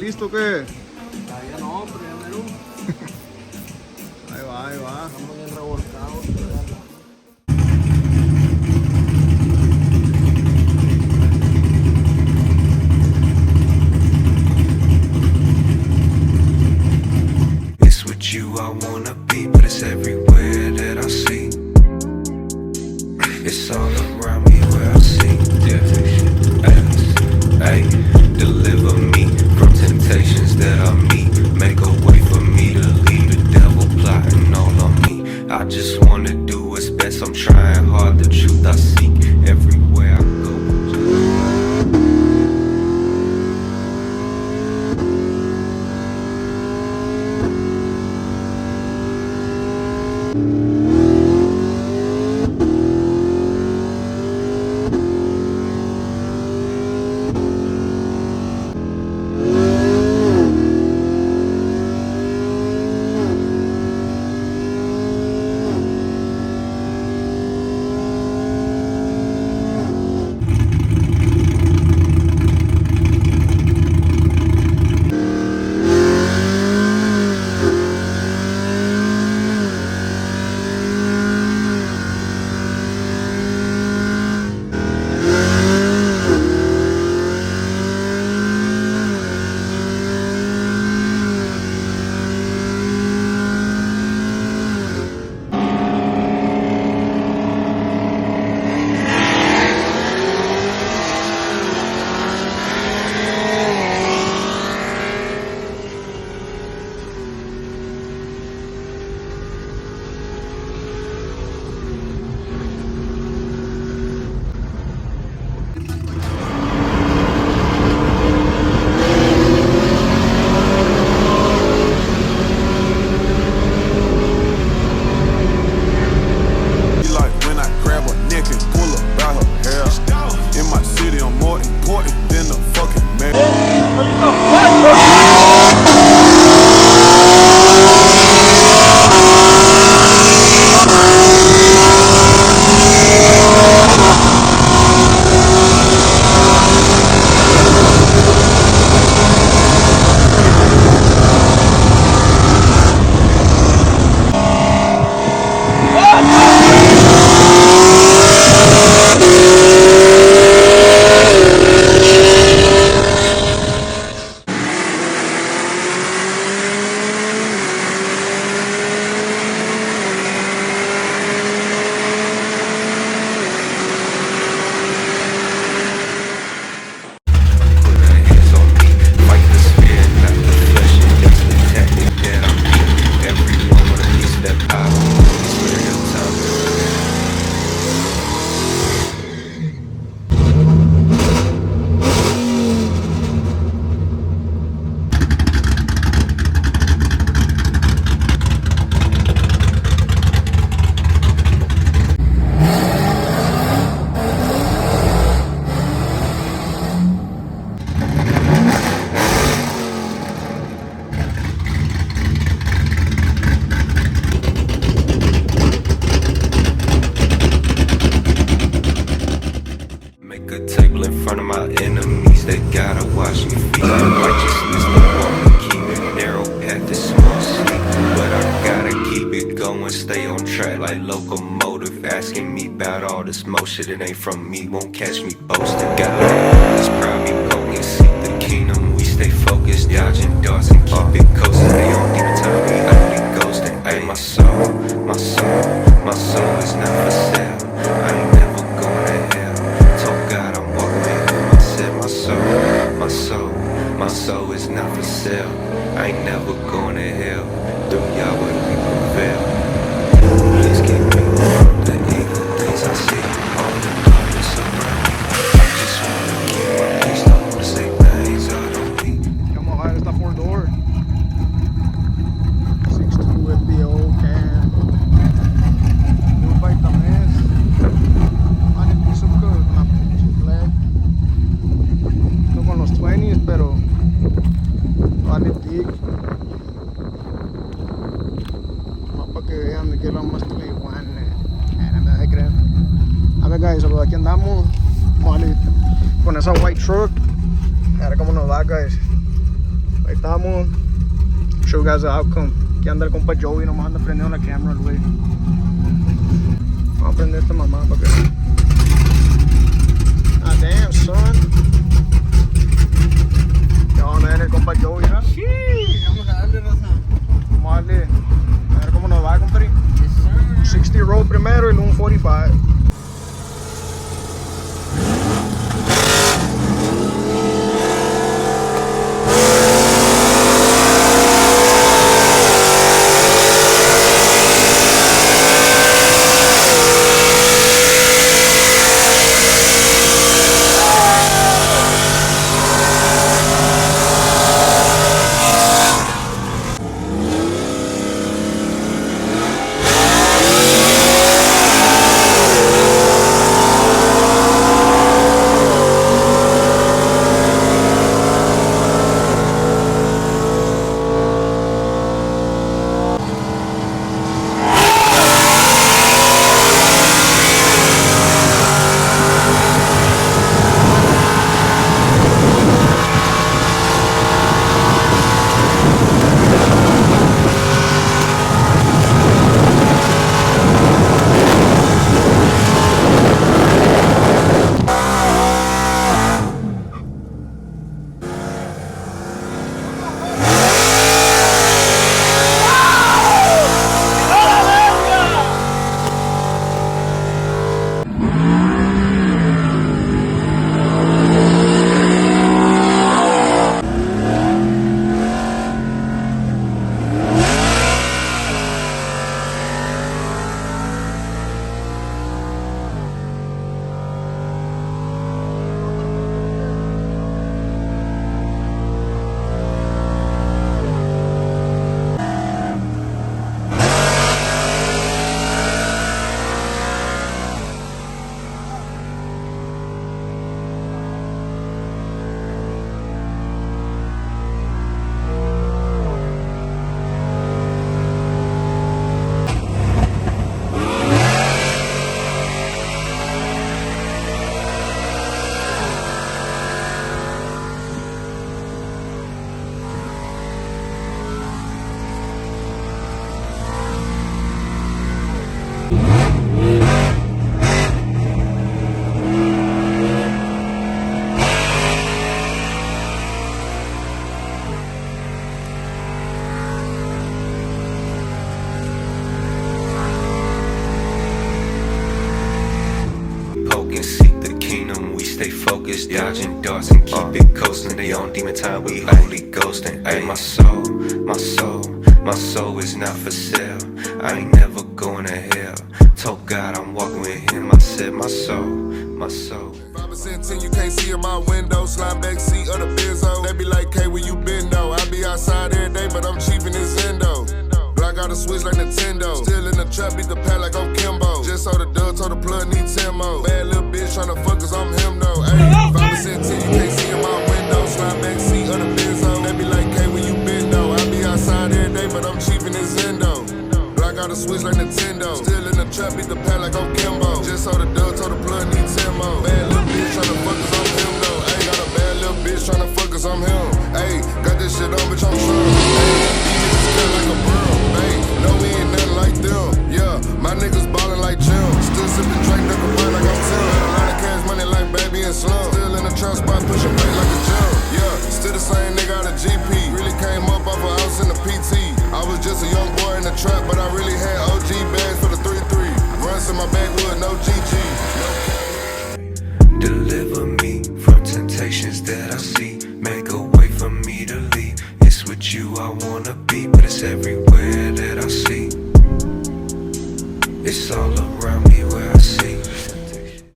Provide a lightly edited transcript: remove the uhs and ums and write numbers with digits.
listo, ¿qué? Ya no, pero ya me lo. Ahí va, ahí va. Estamos bien revolcados. It's with you I wanna be, but it's everywhere that I see. It's all around me where I see. Ay, deliver me from temptations that I meet. Make a way for me to leave the devil plotting all on me. I just wanna do what's best. I'm trying hard, the truth I seek everywhere I go. Shit, it ain't from me, won't catch me boasting. Got it's probably poking, seek the kingdom. We stay focused, dodging darts and keep it coasting. They don't give a time, we only ghosting. Ay, my soul, my soul, my soul is not for sale. I ain't never going to hell. Told God I'm walking with him. I said my soul, my soul, my soul is not for sale. I ain't never going to hell. Through Yahweh we prevail. Please keep me from the evil things I see. Esta 4door 6.2 FBO can full bike también vale piso con la flag no con los 20s pero vale big más para que vean de que lo más play one no me crean. A ver guys, aquí andamos vale con esa white truck a ver cómo nos va guys. Ahí estamos. Show you guys the outcome. Aquí anda el compa Joey, nomás anda prendiendo la cámara, güey. Vamos a prender esta mamá para que... Ah, damn, son. Ya vamos a ver el compa Joey, ¿no? Sí, vamos a darle raza. Vamos a darle. A ver cómo nos va, compadre. Yes, sir. 60 roll primero y luego un 45. Stay focused, dodging darts and keep it coasting. They on demon time, we holy ghosting. Ayy, my soul is not for sale. I ain't never going to hell. Told God I'm walking with him. I said my soul. 5% 10, you can't see in my window. Slide back seat of the Benzo. They be like, hey, where you been though? I be outside every day, but I'm cheap in this endo. Block out a switch like Nintendo. Still in the trap, beat the pad like I'm Kimbo. Just saw the dub, told the plug need 10 more. Bad little bitch tryna fuck cause I'm him though. Ayy, 5% 10, you can't see in my window. Slide back seat of the Benzo. They be like, hey, where you been though? I be outside every day, but I'm cheap in this endo. Block out a switch like Nintendo. Still in the trap, beat the pad like I'm Kimbo. Just saw the